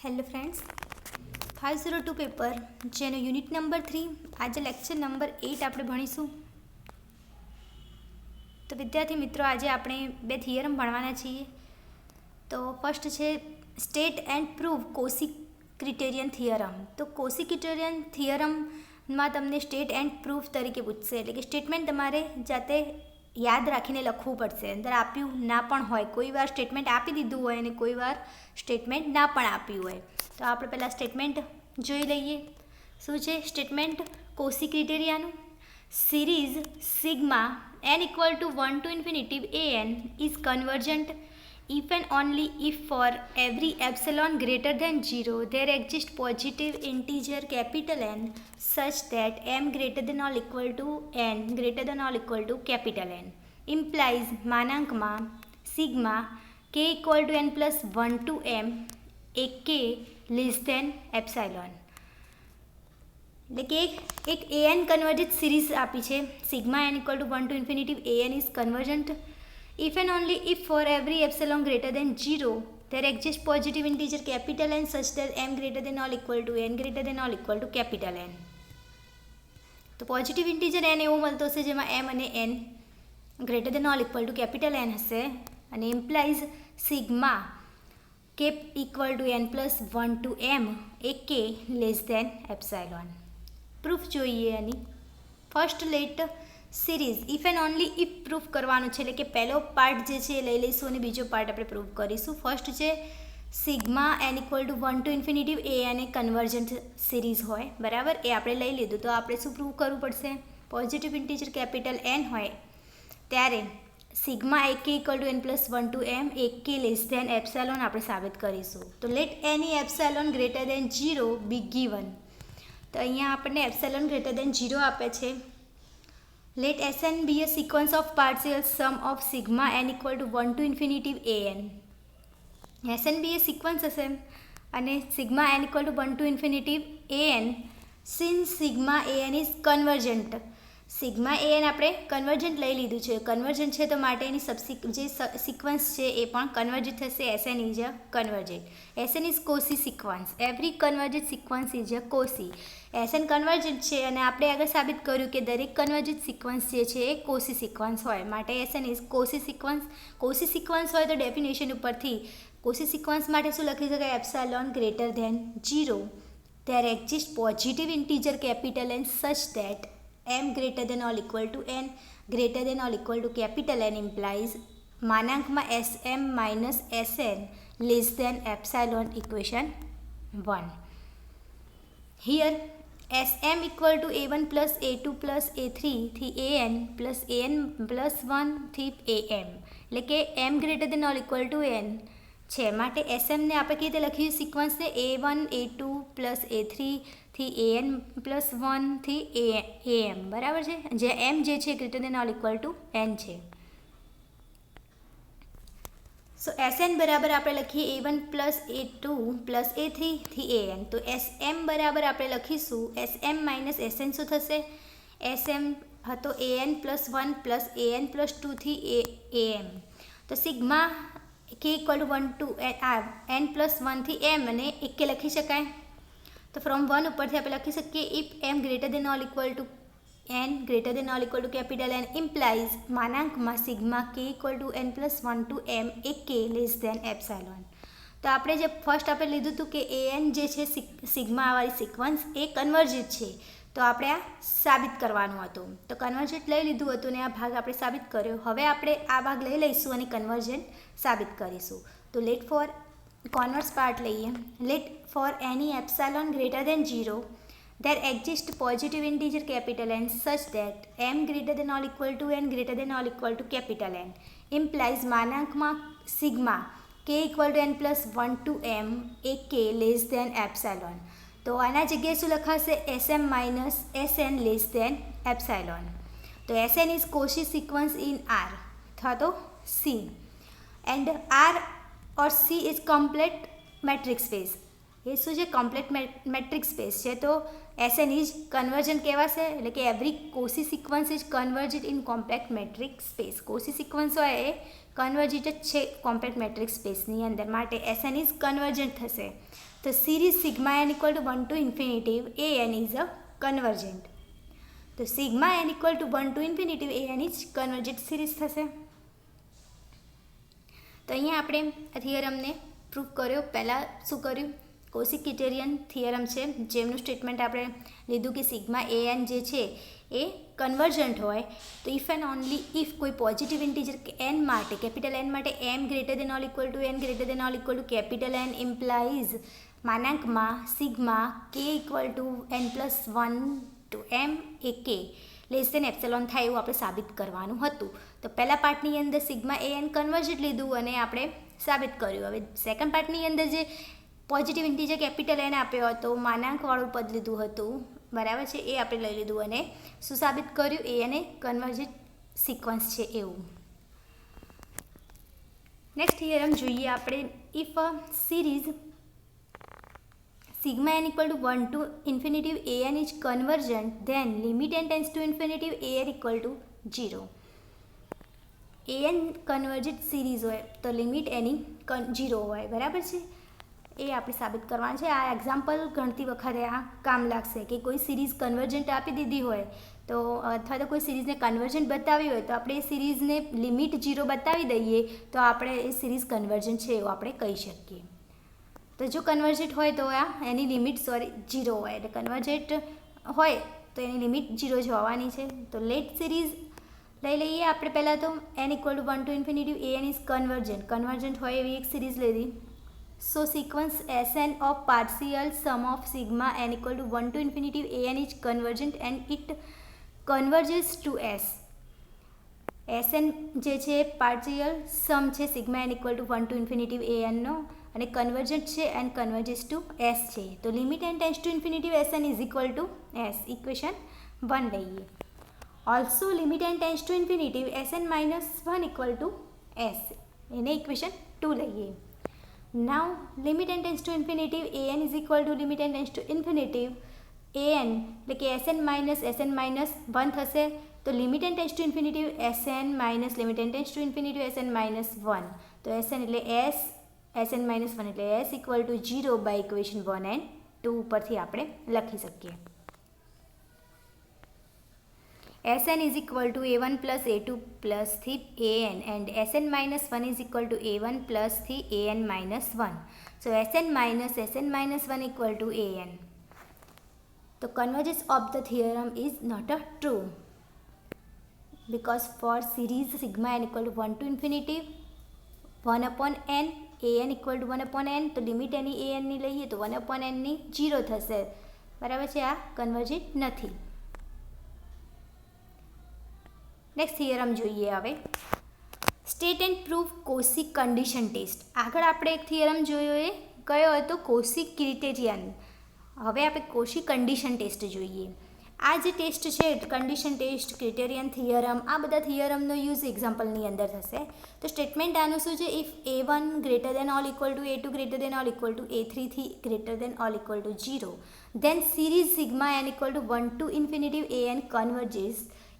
Hello friends, 502 paper જેનો unit number 3 આજે lecture number 8 આપણે ભણીશું. તો વિદ્યાર્થી મિત્રો, આજે આપણે બે થિયરમ ભણવાના છીએ. તો ફર્સ્ટ છે state and prove Cauchy criterion theorem. તો કોશી ક્રિટેરિયન થિયરમમાં તમને સ્ટેટ એન્ડ પ્રૂફ તરીકે પૂછશે, એટલે કે સ્ટેટમેન્ટ તમારે જાતે યાદ રાખીને લખવું પડશે. અંદર આપ્યું ના પણ હોય, કોઈ વાર સ્ટેટમેન્ટ આપી દીધું હોય અને કોઈ વાર સ્ટેટમેન્ટ ના પણ આપ્યું હોય. તો આપણે પહેલાં સ્ટેટમેન્ટ જોઈ લઈએ. શું છે સ્ટેટમેન્ટ કોશી ક્રિટેરિયાનું? Series sigma n equal to 1 to infinity an is convergent if and only if for every epsilon greater than 0 there exists positive integer capital N such that m greater than or equal to n greater than or equal to capital N implies માનાંકમાં sigma k equal to n plus 1 to m a k less than epsilon. એટલે કે એક an convergent series આપી છે. Sigma n equal to 1 to infinity an is convergent if and only if for every epsilon greater than 0 there exists positive integer capital N such that m greater than or equal to n greater than or equal to capital N. તો positive integer n એવો મળતો હશે જેમાં m અને n greater than or equal to capital n હશે, અને implies sigma K equal to n plus 1 to m A k less than epsilon. Proof જોઈએ એની. First let series if and only if proof કરવાનું છે, એટલે કે પહેલો part જે છે એ લઈ લઈશું અને બીજો પાર્ટ આપણે પ્રૂફ કરીશું. ફર્સ્ટ છે sigma n equal to 1 to infinity A અને કન્વર્જન્ટ સિરીઝ હોય, બરાબર, એ આપણે લઈ લીધું. તો આપણે શું પ્રૂવ કરવું પડશે? પોઝિટિવ ઇન્ટીજર કેપિટલ n હોય ત્યારે sigma a k equal to n plus 1 to m a કે લેસ ધેન એપ્સાઇલોન આપણે સાબિત કરીશું. તો let any epsilon greater than 0 be given. તો અહીંયા આપણને એપ્સાઇલોન ગ્રેટર દેન 0 આપે છે. Let Sn be a sequence of partial sum of sigma n equal to 1 to infinity an. Sn be a sequence હશે અને sigma n equal to 1 to infinity an since sigma an is convergent. Sigma an આપણે convergent લઈ લીધું છે. Convergent છે તો માટે એની જે સિક્વન્સ છે એ પણ કન્વર્જન્ટ થશે. Sn is a convergent. Sn is Kosi sequence. Every convergent sequence is a Kosi. Sn convergent છે અને આપણે આગળ સાબિત કર્યું કે દરેક કન્વર્જન્ટ સિક્વન્સ જે છે એ કોસી સિક્વન્સ હોય, માટે Sn is Kosi sequence. Kosi sequence હોય તો ડેફિનેશન ઉપરથી કોસી સિક્વન્સ માટે શું લખી શકાય? Epsilon greater than 0 there exists positive integer capital N such that m greater than or equal to n greater than or equal to capital N implies માનાંકમાં sm minus sn less than epsilon equation 1. Here sm equal to a1 plus a2 plus a3 થી an plus an plus 1 થી am, એટલે કે m greater than or equal to n છે, માટે sm ને આપણે કઈ રીતે લખ્યું સિક્વન્સને? a1 a2 પ્લસ a3 થી an પ્લસ 1 થી am, બરાબર છે, જે m જે છે greater than or equal to n છે. સો Sn બરાબર આપણે લખીએ a1 plus a2 plus a3 થી an. તો Sm બરાબર આપણે લખીશું Sm માઇનસ Sn શું થશે? Sm હતો an plus 1 plus an plus 2 થી am. તો sigma k equal to 1 to n plus 1 થી m અને એક કે લખી શકાય. તો ફ્રોમ 1 ઉપરથી આપણે લખી શકીએ if m greater than or equal to n greater than or equal to capital N implies માનાંકમાં sigma k equal to n plus 1 to m A k less than epsilon. તો આપણે જે ફર્સ્ટ આપણે લીધું હતું કે an જે છે સિગ્માવાળી સિક્વન્સ એ કન્વર્જન્ટ છે, તો આપણે આ સાબિત કરવાનું હતું. તો કન્વર્જન્ટ લઈ લીધું હતું ને આ ભાગ આપણે સાબિત કર્યો. હવે આપણે આ ભાગ લઈ લઈશું અને કન્વર્જન્ટ સાબિત કરીશું. તો લેટ ફોર કોન્વર્સ પાર્ટ લઈએ. Let for any epsilon greater than 0 there exists positive integer capital N such that m greater than or equal to n greater than or equal to capital N implies માનાંકમાં sigma k equal to n plus 1 to m A k less than epsilon. તો આના જગ્યાએ શું લખાશે? Sm minus Sn less than epsilon. તો Sn is Cauchy sequence in R અથવા તો C and R or C is complete metric space. એ શું છે? કમ્પ્લેટ મેટ્રિક સ્પેસ છે. તો Sn ઇઝ કન્વર્જન્ટ કહેવાશે, એટલે કે every Cauchy sequence is convergent in compact metric space. Cauchy sequence હોય એ કન્વર્જિટ જ છે કોમ્પેક્ટ મેટ્રિક્સ સ્પેસની અંદર, માટે એસએન ઇઝ કન્વર્જન્ટ થશે. તો series sigma N equal to 1 to infinity A N is a convergent. તો sigma N equal to 1 to infinity A N is convergent series થશે. તો અહીંયા આપણે આ થિયરમને પ્રૂફ કર્યો. પહેલાં શું કર્યું? કોશિક ક્રાઇટેરિયન થિયરમ છે, જેમનું સ્ટેટમેન્ટ આપણે લીધું કે સિગ્મા એ એન જે છે એ કન્વર્જન્ટ હોય તો ઇફ એન્ડ ઓનલી ઇફ કોઈ પોઝિટિવ ઇન્ટીજર એન માટે, કેપિટલ એન માટે M greater than or equal to N greater than or equal to capital N implies માનાંકમાં sigma K equal to N plus 1 to M A કે less દેન epsilon થાય એવું આપણે સાબિત કરવાનું હતું. તો પહેલા પાર્ટની અંદર સિગ્મા એ એન કન્વર્જન્ટ લીધું અને આપણે સાબિત કર્યું. હવે સેકન્ડ પાર્ટની અંદર જે પોઝિટિવ ઇન્ટીજર કેપિટલ એન આપ્યો હતો, માનાંકવાળું પદ લીધું હતું, બરાબર છે, એ આપણે લઈ લીધું અને શું સાબિત કર્યું? એ એને કન્વર્જન્ટ સિક્વન્સ છે એવું. નેક્સ્ટ થિયરમ જોઈએ આપણે. If a series sigma n equal to 1 to infinitive a n is convergent, then limit n tends to infinitive a n equal to 0. a n convergent series હોય તો limit એની 0 હોય, બરાબર છે, એ આપણે સાબિત કરવાનું છે. આ એક્ઝામ્પલ ગણતી વખતે આ કામ લાગશે કે કોઈ સિરીઝ કન્વર્જન્ટ આપી દીધી હોય તો અથવા તો કોઈ સિરીઝને કન્વર્જન્ટ બતાવી હોય તો આપણે એ સિરીઝને લિમિટ 0 બતાવી દઈએ તો આપણે એ સિરીઝ કન્વર્જન્ટ છે એવું આપણે કહી શકીએ. તો જો કન્વર્જન્ટ હોય તો આ એની લિમિટ 0 હોય, એટલે કન્વર્જન્ટ હોય તો એની લિમિટ 0 જ હોવાની છે. તો લેટ સિરીઝ લઈ લઈએ આપણે. પહેલાં તો n equal to 1 to infinity A N is convergent હોય એવી એક સિરીઝ લીધી. So sequence Sn of partial sum of sigma n equal to 1 to infinity A N is convergent and it converges to S. Sn જે છે partial sum છે sigma n equal to 1 to infinity A એનનો અને convergent છે and converges to S છે. તો limit n tends to infinity Sn is equal to S. Equation 1 લઈએ. Also limit n tends to infinity Sn minus 1 equal to S, એને equation 2 લઈએ. Now limit n tends to infinity an is equal to limit n tends to infinity an એટલે કે Sn minus 1 થશે. તો limit n tends to infinity Sn minus limit n tends to infinity Sn minus 1. તો Sn એટલે S, Sn minus 1 એટલે S equal to 0 by equation 1 and 2 ઉપરથી આપણે લખી શકીએ. Sn is equal to a1 plus a2 plus થી an and Sn minus 1 is equal to a1 plus થી an minus 1. So Sn minus 1 equal to an. The convergence of the theorem is not a true because for series sigma n equal to 1 to infinity 1 upon n, an equal to 1 upon n, તો limit any an ની લઈએ તો 1 upon n ની 0 થશે, બરાબર છે, આ convergent નથી. નેક્સ્ટ થિયરમ જોઈએ હવે. State and proof Cauchy condition test. આગળ આપણે એક થિયરમ જોયો એ કયો હતો? Cauchy criterion. હવે આપણે કોશિક કન્ડિશન ટેસ્ટ જોઈએ. આ જે ટેસ્ટ છે કન્ડિશન ટેસ્ટ, ક્રાઇટેરિયન થિયરમ, આ બધા થિયરમનો યુઝ એક્ઝામ્પલની અંદર થશે. તો સ્ટેટમેન્ટ આનું શું છે? If a1 greater than or equal two a2 greater than or equal two a3 થી greater than or equal to 0 then series sigma n equal to 1 to infinitive an converges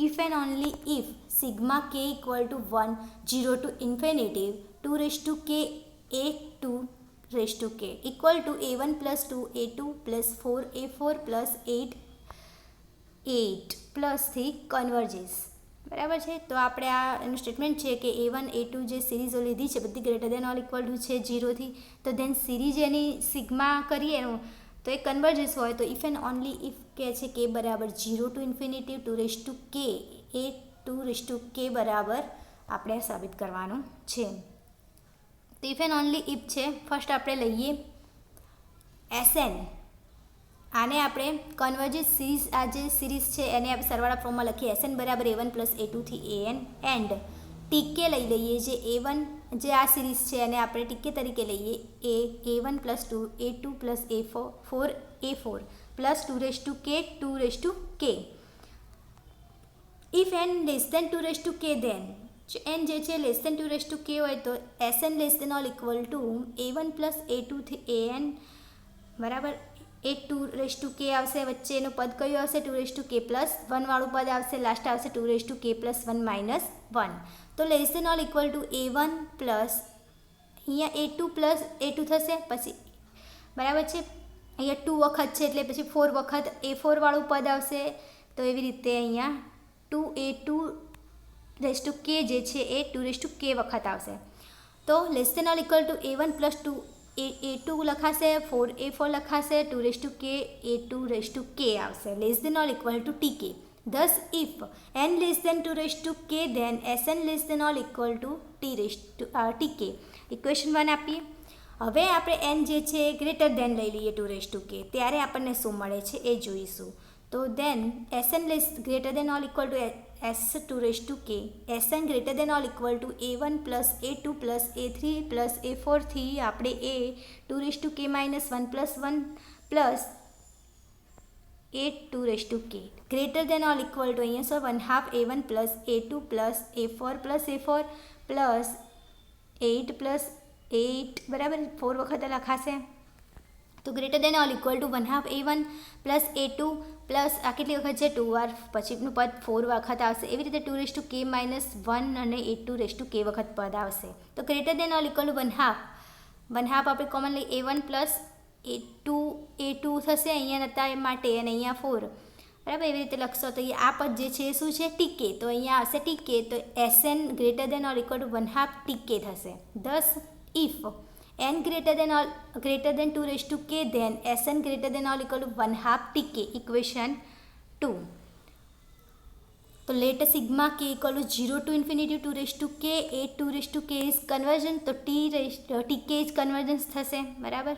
if and only if sigma k equal to 1 0 to infinitive 2 raised to k a2 raised to k equal to a1 plus 2 a2 plus 4 a4 plus 8 plus 3 converges, બરાબર છે. તો આપણે આ એનું statement છે કે a1 a2 જે સિરીઝો લીધી છે બધી greater than or equal two છે 0થી, તો દેન સિરીઝ એની સિગ્મા કરીએ તો એ કન્વર્જન્સ હોય તો ઇફ એન્ડ ઓનલી ઇફ કહે છે કે બરાબર 0 ટુ ઇન્ફિનિટિવ 2 રેઝ ટુ કે એ 2 રેઝ ટુ કે બરાબર આપણે સાબિત કરવાનું છે. તો ઇફ એન્ડ ઓનલી ઇફ છે, ફર્સ્ટ આપણે લઈએ Sn. આને આપણે કન્વર્જન્સ સિરીઝ, આ જે સિરીઝ છે એને આપણે સરવાળા ફોર્મમાં લખીએ Sn બરાબર a1 પ્લસ a2 થી an એન્ડ ટીકે લઈ લઈએ. જે a1 જે આ સિરીઝ છે એને આપણે ટીકે તરીકે લઈએ a1 plus 2 a2 plus a4 plus 2 raise to k 2 raise to k. If n less than 2 raise to k then જો n જે છે less than 2 raise to k હોય તો Sn less than or equal to a1 plus a2 થી an બરાબર એ 2 raise to k આવશે, વચ્ચેનું પદ કયું આવશે? 2 રેઝ ટુ કે પ્લસ 1 વાળું પદ આવશે, લાસ્ટ આવશે 2 raise to k plus 1 minus 1. તો less than or equal to A1 plus અહીંયા A2 થશે, પછી બરાબર છે, અહીંયા 2 વખત છે એટલે પછી 4 વખત A4 વાળું પદ આવશે. તો એવી રીતે અહીંયા 2A2 રેસ ટુ કે જે છે એ 2 રેસ ટુ કે વખત આવશે. તો less than or equal to A1 plus 2A2 લખાશે, 4A4 લખાશે, 2 રેસ ટુ કે A2 રેસ ટુ કે આવશે, less than or equal to TK. Thus, if n less than 2 raised to k, then Sn less than or equal to t raised to tk. Equation 1 આપીએ. હવે આપણે n જે છે એ greater than લઈ લઈએ 2 raised to k, ત્યારે આપણને શું મળે છે એ જોઈશું. તો then Sn less greater than or equal to S2 raised to k, Sn greater than or equal to A1 plus A2 plus A3 plus A4 થી આપણે એ 2 raised to k minus 1 plus 1 plus A2 raised to k greater than or equal to અહીંયા sir 1/2 A1 plus A2 plus A4 plus 8 plus 8 બરાબર 4 વખત લખાશે. તો greater than or equal two 1/2 A1 plus A2 plus આ કેટલી વખત છે 2 વાર, પછીનું પદ 4 વખત આવશે. એવી રીતે 2 રેસ્ડ ટુ k માઇનસ 1 અને A2 રેસ્ડ ટુ k વખત પદ આવશે. તો greater than or equal two 1/2 આપણે કોમન લઈ A1 પ્લસ A2 થશે અહીંયા નતા એ માટે, અને અહીંયા 4 બરાબર. એવી રીતે લખશો તો આ પદ જે છે એ શું છે TK, તો અહીંયા આવશે TK. તો Sn greater than or equal two 1/2 TK થશે. Thus, if n greater than 2 raised to k, then Sn greater than or equal to 1/2 TK. Equation 2. તો let sigma k equal to 0 to infinity 2 raised to k, A2 raised to k is convergent, તો TK is convergence થશે, બરાબર.